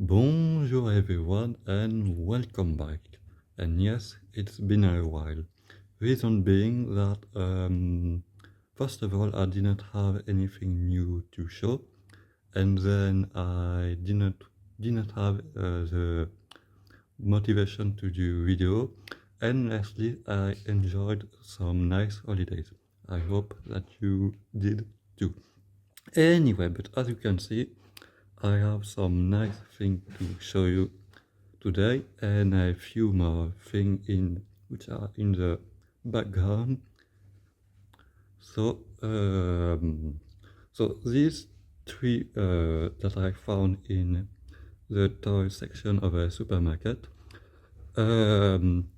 Bonjour everyone and welcome back. And yes, it's been a while. Reason being that first of all I didn't have anything new to show, and then I didn't have the motivation to do video, and lastly I enjoyed some nice holidays. I hope that you did too. Anyway, but as you can see, I have some nice things to show you today, and a few more things in which are in the background. So, these three that I found in the toy section of a supermarket. In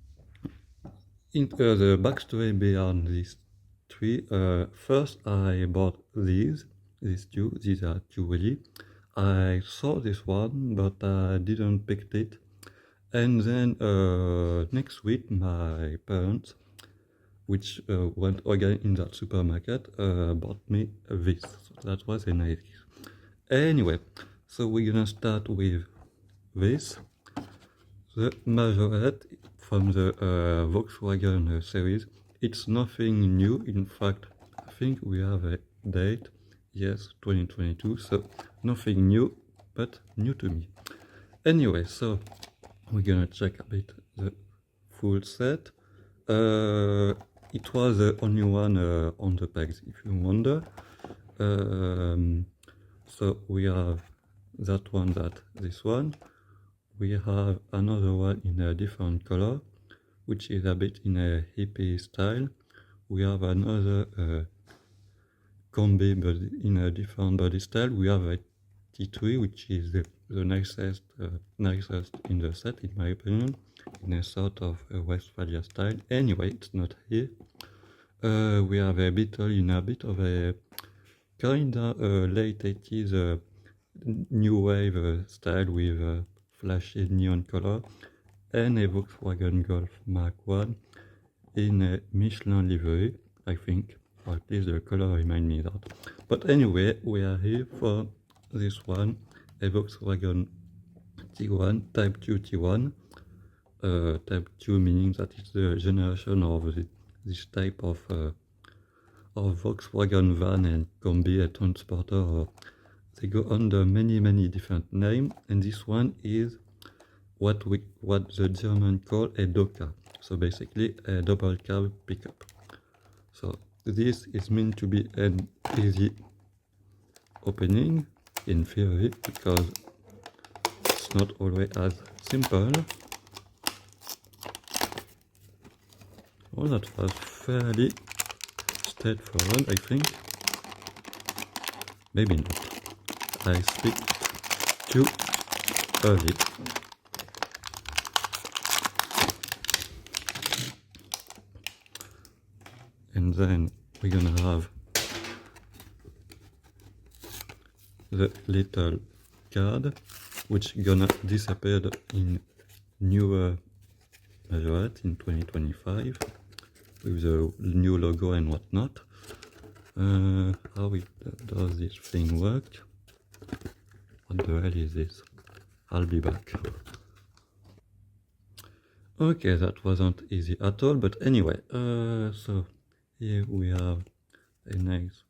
the backstory behind these three, first I bought these two. These are two really. I saw this one, but I didn't pick it. And then next week, my parents, which went again in that supermarket, bought me this. So that was a nice. Anyway, so we're gonna start with this, the Majorette from the Volkswagen series. It's nothing new. In fact, I think we have a date. Yes, 2022. So nothing new, but new to me. Anyway, so we're gonna check a bit the full set. It was the only one on the pegs, if you wonder. So we have that one, this one. We have another one in a different color, which is a bit in a hippie style. We have another combi, but in a different body style. We have a T3, which is the nicest in the set, in my opinion, in a sort of Westphalia style. Anyway, it's not here. We have a Beetle in a bit of a kinda late 80s new wave style with flashy neon color, and a Volkswagen Golf Mark 1 in a Michelin livery, I think, or at least the color reminds me that. But anyway, we are here for this one, a Volkswagen T1, Type 2 T1. Type 2 meaning that it's the generation of this type of Volkswagen van and combi, a transporter. They go under many different names, and this one is what the German call a Doka. So basically a double cab pickup. So this is meant to be an easy opening in theory, because it's not always as simple. Oh, that was fairly straightforward, I think. Maybe not. I speak too early. And then we're gonna have the little card, which gonna disappear in newer Majorette in 2025 with the new logo and whatnot. How does this thing work? What the hell is this? I'll be back. Okay, that wasn't easy at all, but anyway, so here we have a nice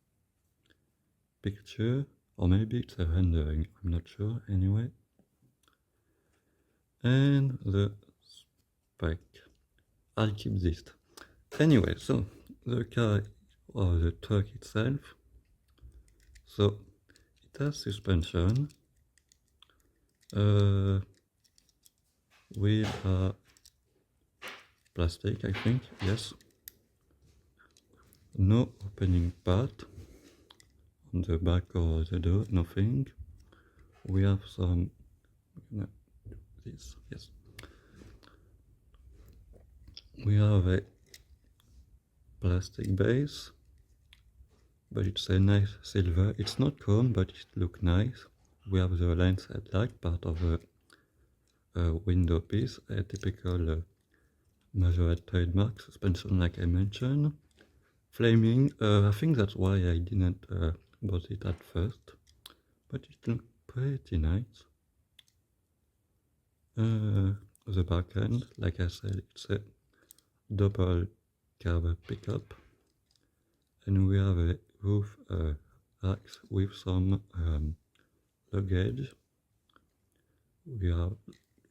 picture, or maybe it's a rendering, I'm not sure, anyway. And the spec. I'll keep this. Anyway, so the car or the truck itself. So it has suspension. Wheels are plastic, I think, yes. No opening part on the back or the door, nothing. We have some, this, yes. We have a plastic base, but it's a nice silver. It's not chrome, but it looks nice. We have the lens headlight, part of the window piece, a typical Majorette trademark suspension, like I mentioned. Flaming, I think that's why I didn't bought it at first, but it looks pretty nice. The back end, like I said, it's a double cab pickup, and we have a roof racks with some luggage. We have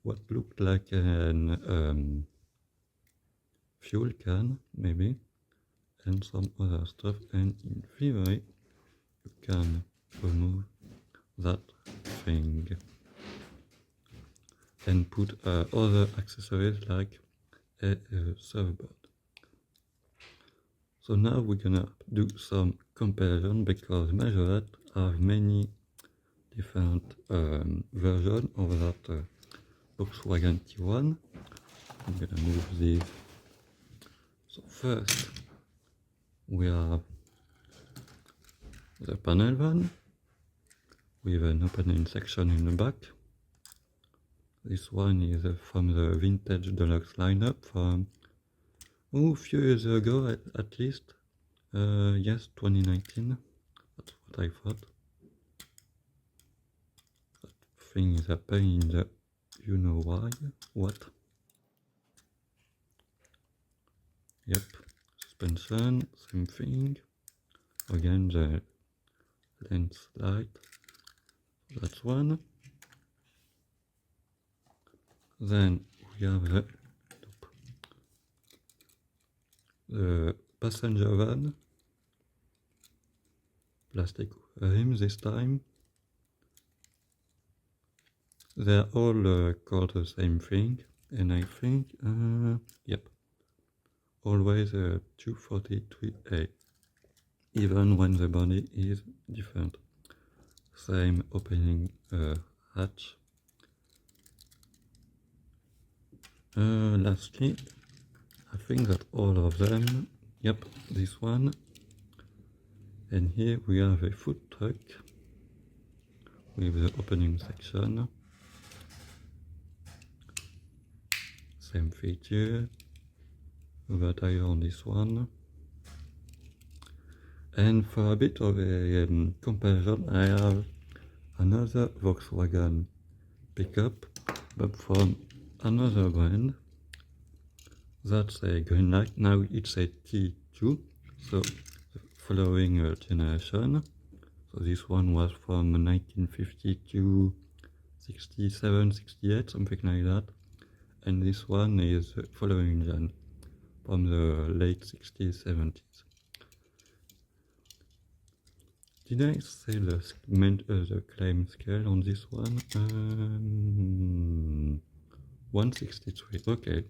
what looked like an fuel can, maybe, and some other stuff, and in theory you can remove that thing and put other accessories like a surfboard. So now we're gonna do some comparison because Majorette have many different versions of that Volkswagen T1. I'm gonna move these. So first we have the panel van with an opening section in the back. This one is from the vintage deluxe lineup from a few years ago at least. Yes, 2019. That's what I thought. That thing is a pain in the you know why. What? Yep. Suspension, same thing. Again, the lens light. That's one. Then we have the passenger van, plastic rim this time. They're all called the same thing, and I think, yep, always 243A, even when the body is different. Same opening hatch. Lastly, I think that all of them, yep, this one, and here we have a food truck with the opening section, same feature, the tire on this one, and for a bit of a comparison, I have another Volkswagen pickup, but from another brand. That's a green light. Now it's a T2, so the following generation. So this one was from 1950 to 67, 68, something like that. And this one is following gen from the late 60s, 70s. Did I say the claim scale on this one? 163, okay.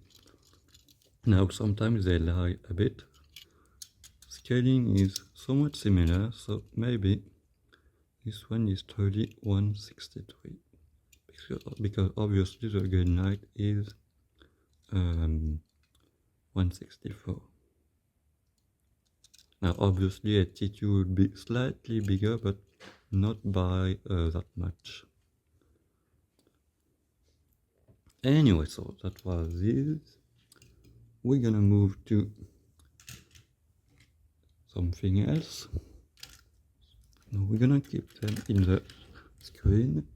Now sometimes they lie a bit. Scaling is somewhat similar, so maybe this one is truly 163. Because obviously the green light is 164. Now obviously a T2 would be slightly bigger, but not by that much. Anyway, so that was this. We're gonna move to something else. Now we're gonna keep them in the screen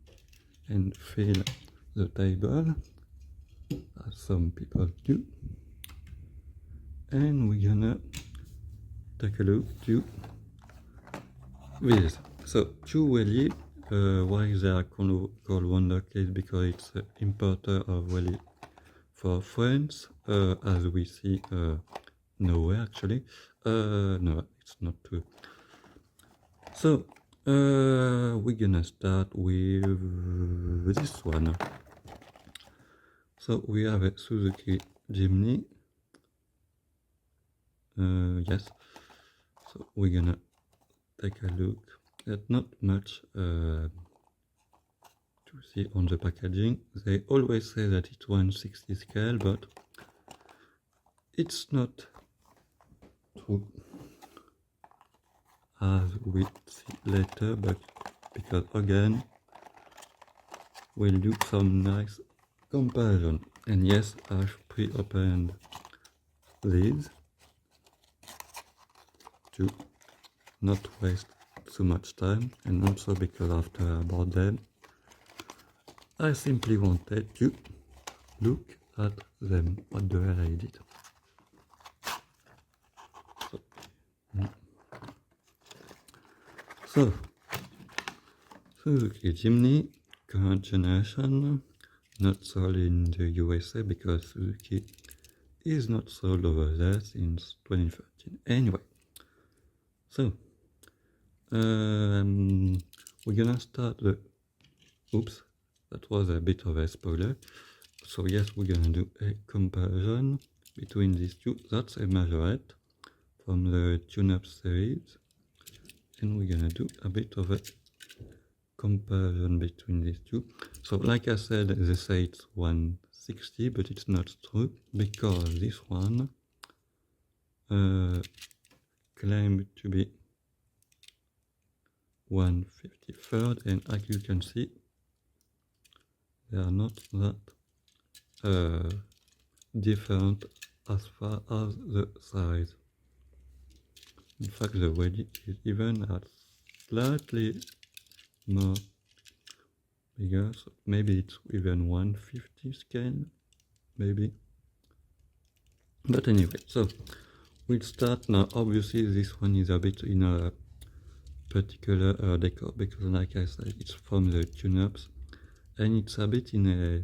and fill the table, as some people do. And we're gonna take a look to this. So, two Welly, why they are called Wonder Case? Because it's an importer of Welly for France, as we see nowhere actually. No, it's not true. So we're gonna start with this one. So we have a Suzuki Jimny. Yes. So we're gonna take a look at not much to see on the packaging. They always say that it's 160 scale, but it's not true, as we see later, but because again we'll do some nice comparison. And yes, I've pre-opened these to not waste too much time, and also because after I bought them I simply wanted to look at them, what the hell I did. So Suzuki Jimny, current generation, not sold in the USA because Suzuki is not sold over there since 2013. Anyway, so we're gonna start the. Oops, that was a bit of a spoiler. So yes, we're gonna do a comparison between these two. That's a Majorette from the tune-up series, and we're gonna do a bit of a comparison between these two. So like I said, they say it's 160, but it's not true because this one claimed to be 153rd, and as you can see, they are not that different as far as the size. In fact, the Welly is even at slightly more bigger, so maybe it's even 150 scale, maybe. But anyway, so we'll start now. Obviously, this one is a bit in a particular decor because, like I said, it's from the tune-ups, and it's a bit in a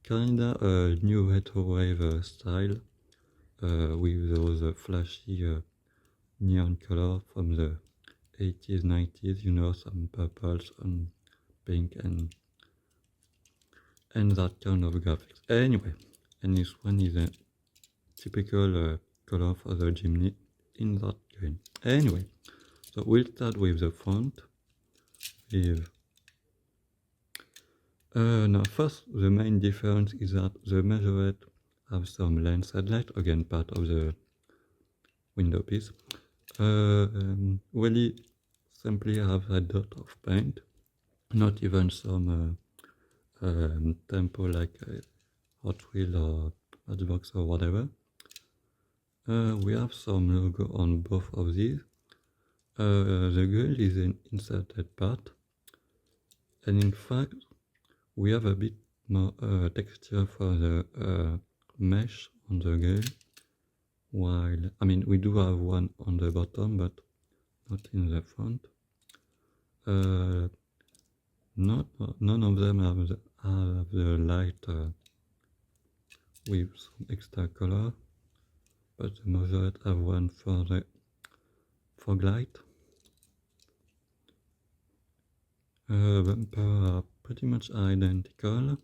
kinda new retro wave style with those flashy neon color from the 80s, 90s, you know, some purples and pink and that kind of graphics. Anyway, and this one is a typical color for the Jimny in that green. Anyway, so we'll start with the front. With now first, the main difference is that the Majorette have some lens headlight, again part of the window piece. Welly simply have a dot of paint, not even some tempo like Hot Wheel or Matchbox or whatever. We have some logo on both of these. The girl is an inserted part, and in fact we have a bit more texture for the mesh on the girl, while I mean we do have one on the bottom but not in the front. None of them have the light with some extra color, but the Majorette have one for the fog light. Bumper are pretty much identical.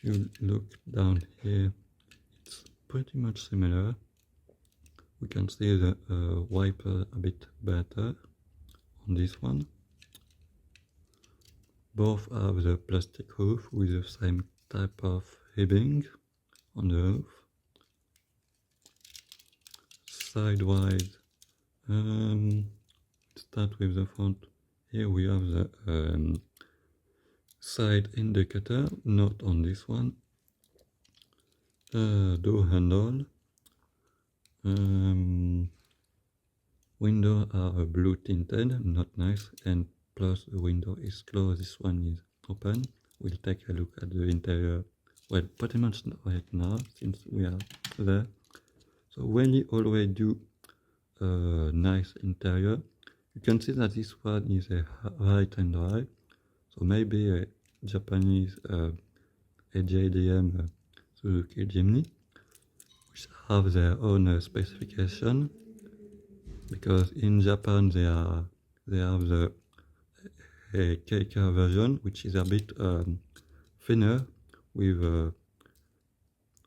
If you look down here, it's pretty much similar. We can see the wiper a bit better on this one. Both have the plastic roof with the same type of ribbing on the roof. Sidewise, start with the front. Here we have the side indicator, not on this one. Door handle. Windows are blue tinted, not nice, and plus the window is closed, this one is open. We'll take a look at the interior, well, pretty much right now, since we are there. So when you always do a nice interior, you can see that this one is a right and drive, so maybe a Japanese AJDM Suzuki Jimny, which have their own specification, because in Japan they have the KK version, which is a bit thinner with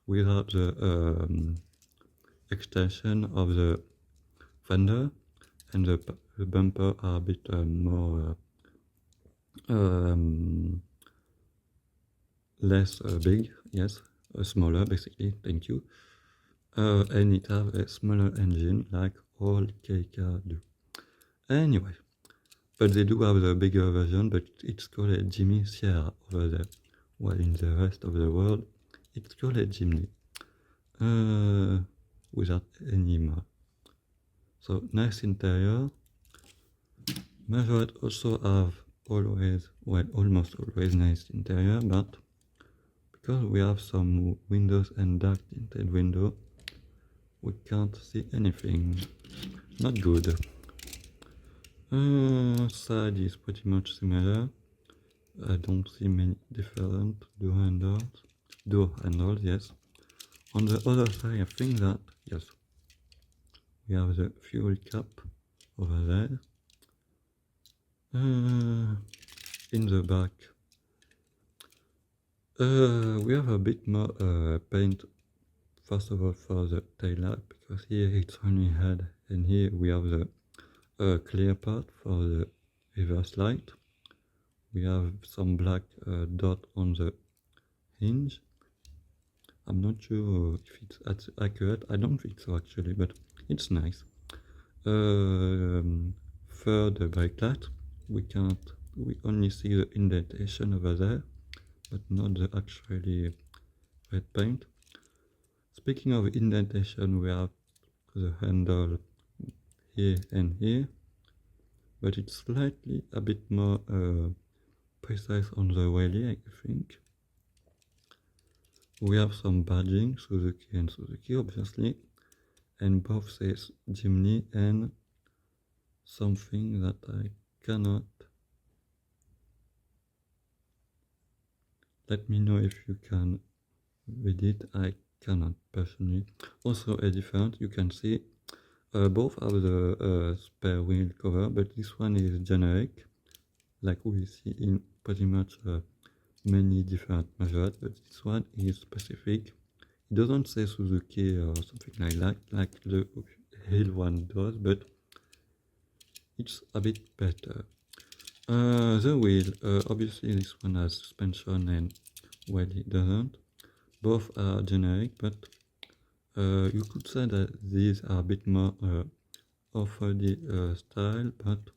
without the extension of the fender, and the bumper are a bit more less big, yes, smaller basically, thank you. And it have a smaller engine like all KK do. Anyway, but they do have the bigger version, but it's called a Jimny Sierra over there, while in the rest of the world it's called a Jimny without any more. So nice interior. Majorette also have always, well, almost always nice interior, but because we have some windows and dark tinted window, we can't see anything. Not good. Side is pretty much similar. I don't see many different door handles, yes. On the other side, I think that, yes, we have the fuel cap over there. In the back, we have a bit more paint, first of all for the tail light, because here it's only head, and here we have the clear part for the reverse light. We have some black dot on the hinge. I'm not sure if it's accurate. I don't think so actually, but it's nice. For the brake light, we only see the indentation over there, but not the actually red paint. Speaking of indentation, we have the handle here and here, but it's slightly a bit more precise on the Welly, I think. We have some badging, Suzuki and Suzuki, obviously, and both says Jimny and something that I cannot. Let me know if you can read it. I cannot personally. Also a different, you can see both have the spare wheel cover, but this one is generic, like we see in pretty much many different Majorette, but this one is specific. It doesn't say Suzuki or something like the Hill one does, but it's a bit better. The wheel, obviously this one has suspension and well it doesn't. Both are generic, but you could say that these are a bit more off-roady style, but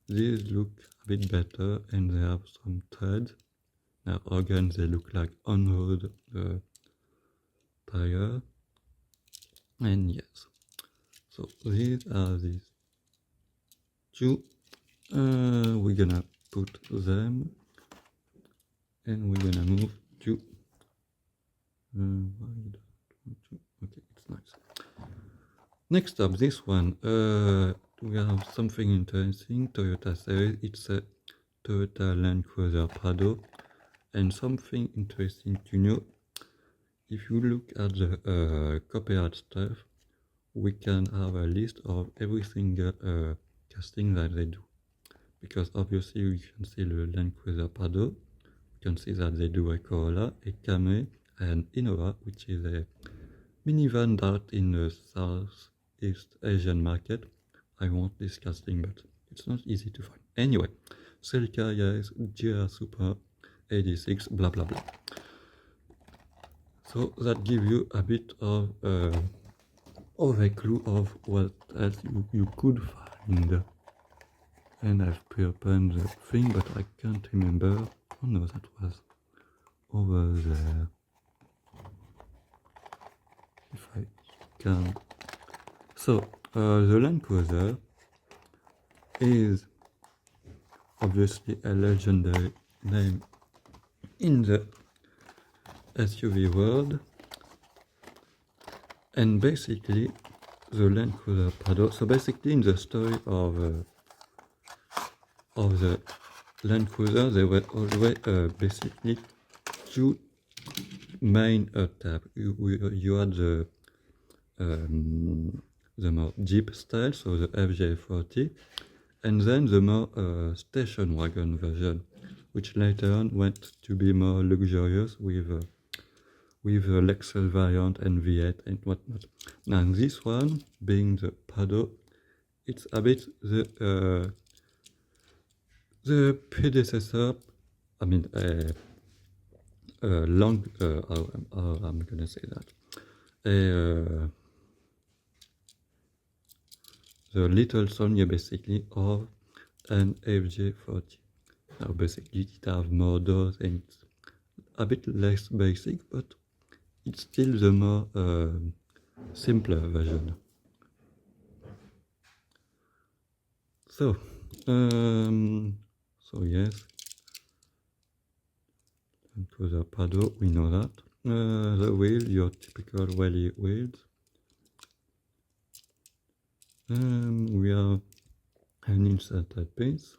these look a bit better and they have some threads. Now again, they look like on-road tire, and yes, so these are these two. We're gonna put them, and we're gonna move to okay, it's nice. Next up, this one, we have something interesting. Toyota series. It's a Toyota Land Cruiser Prado, and something interesting to know. If you look at the copyright stuff, we can have a list of every single casting that they do, because obviously you can see the Land Cruiser Prado, you can see that they do a Corolla, a Camry, and Innova, which is a minivan that in the Southeast Asian market. I want this casting, but it's not easy to find. Anyway, Celica, yes, GR Super 86, blah blah blah. So that gives you a bit of a clue of what else you could find. And I've preopened the thing, but I can't remember. Oh no, that was over there. If I can. So, the Land Cruiser is obviously a legendary name in the SUV world, and basically the Land Cruiser Prado. So basically, in the story of the Land Cruiser, there were always basically two main types. You had the more Jeep style, so the FJ40, and then the more station wagon version, which later on went to be more luxurious with a Lexus variant and V8 and whatnot. Now this one, being the Prado, it's a bit the predecessor. I mean, how I'm gonna say that. The little son, yeah, basically, of an FJ40. Now, basically, it has more doors and it's a bit less basic, but it's still the more simpler version. So, So yes, and to the Prado, we know that. The wheel, your typical Welly wheels. We have an inserted piece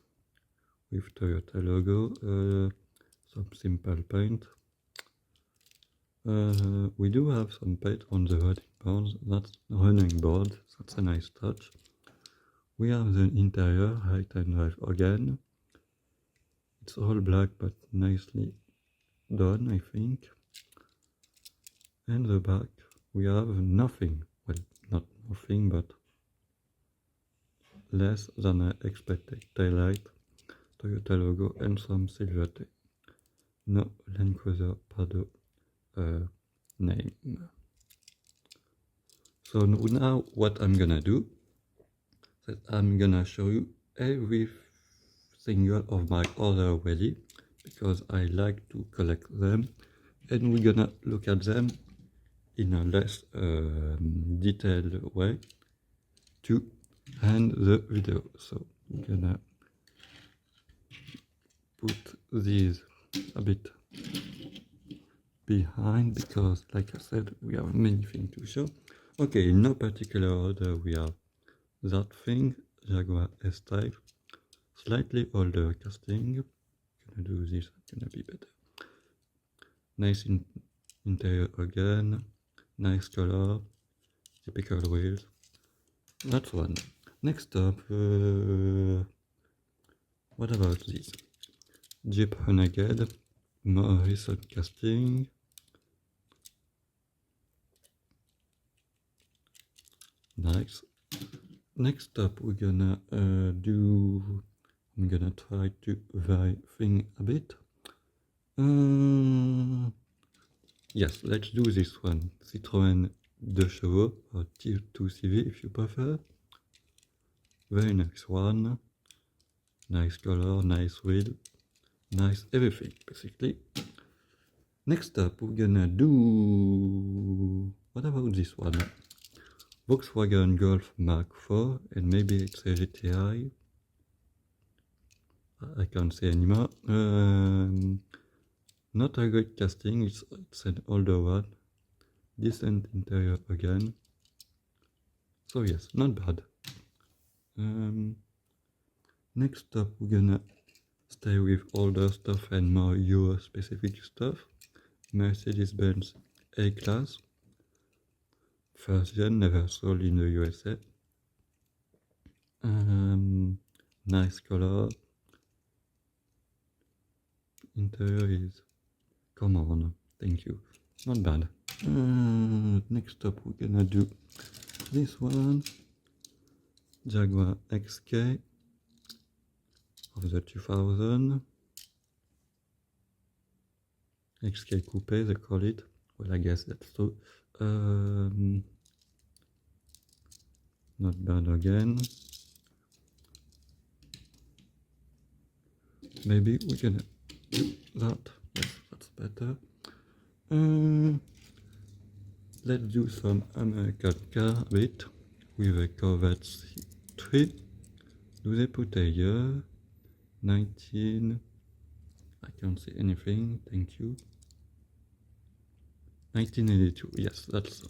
with Toyota logo, some simple paint. We do have some paint on the running board, that's a nice touch. We have the interior, height and drive again. It's all black but nicely done, I think. And the back, we have nothing, well, not nothing, but less than I expected. Taillight, Toyota logo and some silver tape. No Land Cruiser Prado name. So now what I'm gonna do is I'm gonna show you every single of my other Welly because I like to collect them, and we're gonna look at them in a less detailed way to end the video. So we're gonna put these a bit behind because, like I said, we have many things to show. Okay, in no particular order, we have that thing, Jaguar S-Type, slightly older casting. Gonna do this, gonna be better. Nice interior again, nice color, typical wheels. That's one. Next up, what about this? Jeep Renegade, more recent casting. Nice. Next up, we're gonna I'm gonna try to vary things a bit. Yes, let's do this one. Citroën 2 chevaux, or T2CV if you prefer. Very nice one. Nice color, nice wheel, nice everything, basically. Next up, we're gonna do... What about this one? Volkswagen Golf Mark IV, and maybe it's a GTI. I can't say anymore. Not a great casting, it's an older one. Decent interior again. So yes, not bad. Next up, we're gonna stay with older stuff and more Euro specific stuff. Mercedes-Benz A-Class. First gen, never sold in the USA. Nice color. Interior is... Come on, thank you. Not bad. Next up, we're gonna do this one. Jaguar XK of the 2000. XK Coupe, they call it. Well, I guess that's true. Not bad again. Maybe we can do that. Yes, that's better. Let's do some American car bit with a Corvette C3. Do they put a year? 19... I can't see anything, thank you. 1982, yes, that's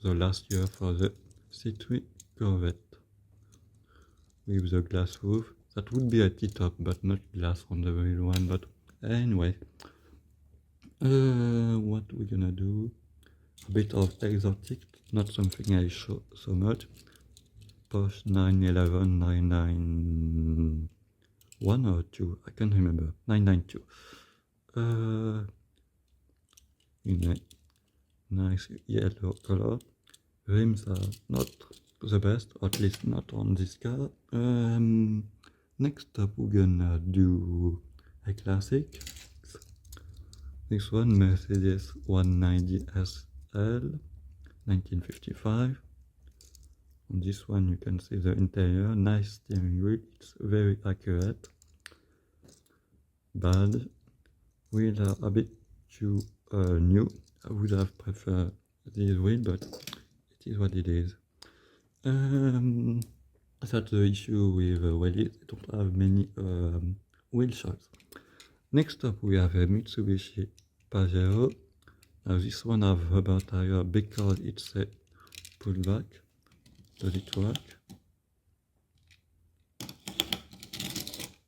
the last year for the C3 Corvette. With the glass roof. That would be a T-top, but not glass on the real one, but anyway. What we're gonna do? A bit of exotic, not something I show so much. Porsche 911 991 or 2, I can't remember. 992. In a nice yellow color. Rims are not the best, or at least not on this car. Next up, we're gonna do a classic. This one, Mercedes 190 SL, 1955. On this one, you can see the interior. Nice steering wheel. It's very accurate. Bad. Wheels are a bit too new. I would have preferred this wheel, but it is what it is. That's the issue with Welly. They don't have many wheel choice. Next up we have a Mitsubishi Pajero. Now this one have rubber tire because it's a pullback. Does it work?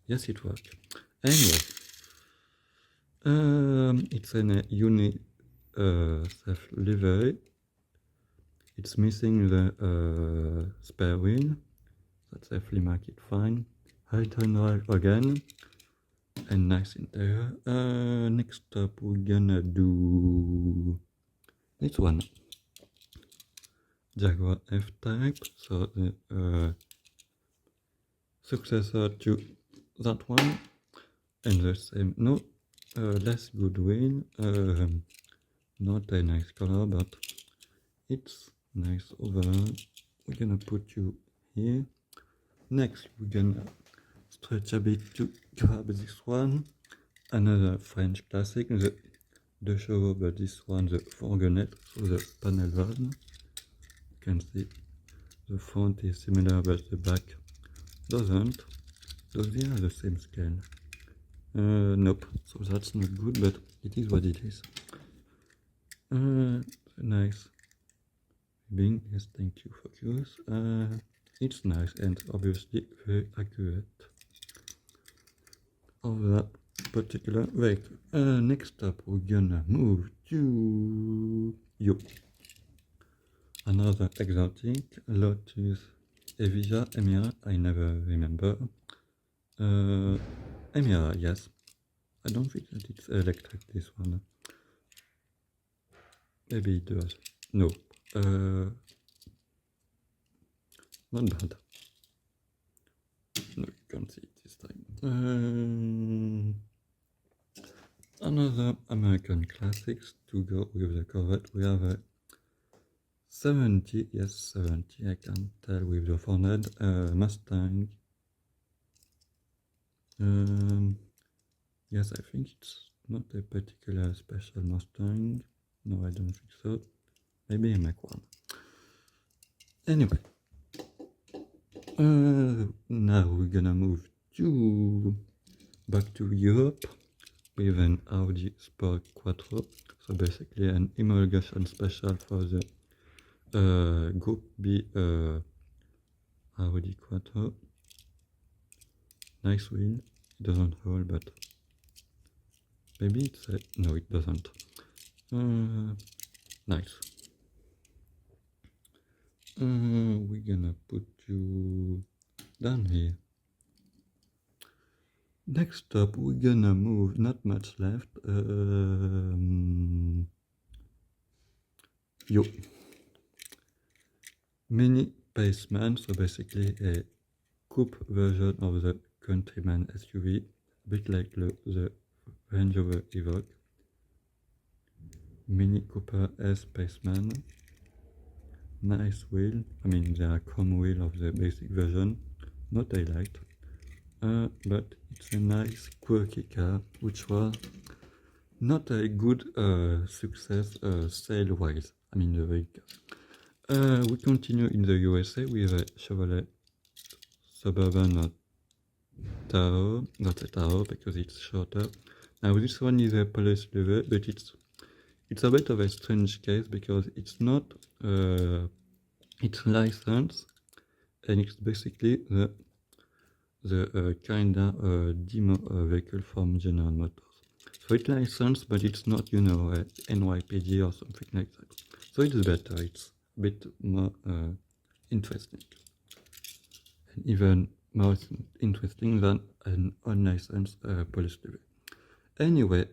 Yes, it works. Anyway, it's a uni self livery. It's missing the spare wheel. That's a flea market fine. High turn drive again. And nice interior. Next up we're gonna do this one. Jaguar F-Type. So the successor to that one. And the same, no, less good wheel. Not a nice color, but it's nice overall. We're gonna put you here. Next we're gonna stretch a bit to grab this one. Another French classic, the show, but this one the fourgonette, so the panel van. You can see the front is similar but the back doesn't. Those they are the same scale. Nope, so that's not good, but it is what it is. Nice being, yes, thank you, focus. It's nice and obviously very accurate of that particular vehicle. Next up we're gonna move to you. Another exotic Lotus Evija Emira, I never remember. Emira, yes. I don't think that it's electric, this one. Maybe it does. No. Not bad. No, you can't see it this time. Another American classics to go with the Corvette. We have a 70, yes, 70, I can't tell with the forehead, Mustang. Yes, I think it's not a particular special Mustang. No, I don't think so. Maybe a Mac 1. Anyway. Now we're gonna move back to Europe with an Audi Sport Quattro. So basically an homologation special for the Group B Audi Quattro. Nice wheel. It doesn't hold, but maybe it's a... no, it doesn't. Nice. We're gonna put you down here. Next up, we're gonna move, not much left. Yo. Mini Paceman, so basically a coupe version of the Countryman SUV, a bit like the Range Rover Evoque. Mini Cooper S Paceman. Nice wheel. I mean, they are chrome wheel of the basic version, not highlight. But it's a nice quirky car, which was not a good success sale-wise. I mean, the vehicle. We continue in the USA with a Chevrolet Suburban Tahoe, not a Tahoe because it's shorter. Now this one is a police lever, but it's a bit of a strange case because it's not it's licensed, and it's basically the kinda demo vehicle from General Motors. So it's licensed, but it's not, you know, NYPD or something like that. So it's better. It's a bit more interesting, and even more interesting than an unlicensed police lever. Anyway,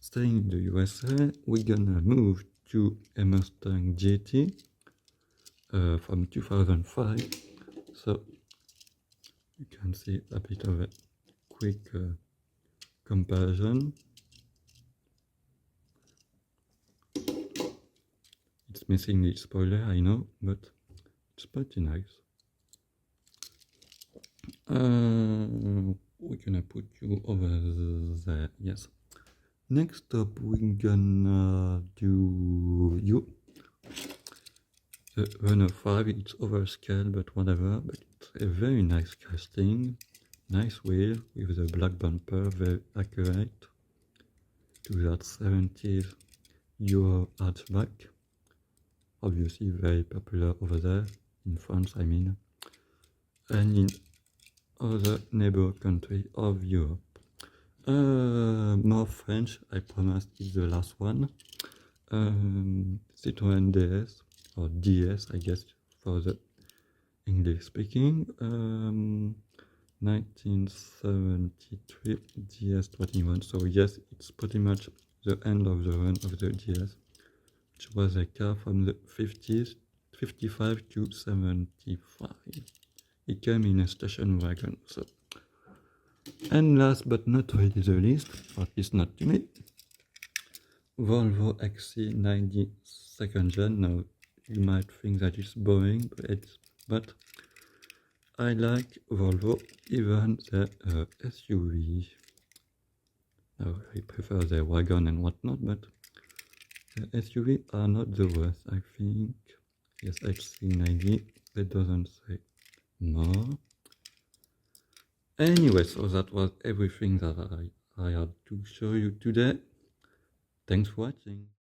staying in the USA, we're gonna move to a Mustang GT from 2005. So you can see a bit of a quick comparison. It's missing the spoiler, I know, but it's pretty nice. We're gonna put you over there, yes. Next up, we're gonna do you. The Renault 5, it's overscale, but whatever, but it's a very nice casting. Nice wheel with a black bumper, very accurate to that 70s Euro hatchback. Obviously very popular over there, in France I mean, and in other neighbor country of Europe. More French, I promise, is the last one. Citroën DS, or DS I guess for the English speaking. 1973 DS21, so yes, it's pretty much the end of the run of the DS, which was a car from the 50s, 55 to 75. It came in a station wagon. So, and last but not really the least, or at least not to me, Volvo XC90 second gen. Now you might think that it's boring, but I like Volvo, even the SUV. Now I prefer the wagon and whatnot, but the SUV are not the worst, I think. Yes, XC90, that doesn't say more. Anyway, so that was everything that I had to show you today. Thanks for watching.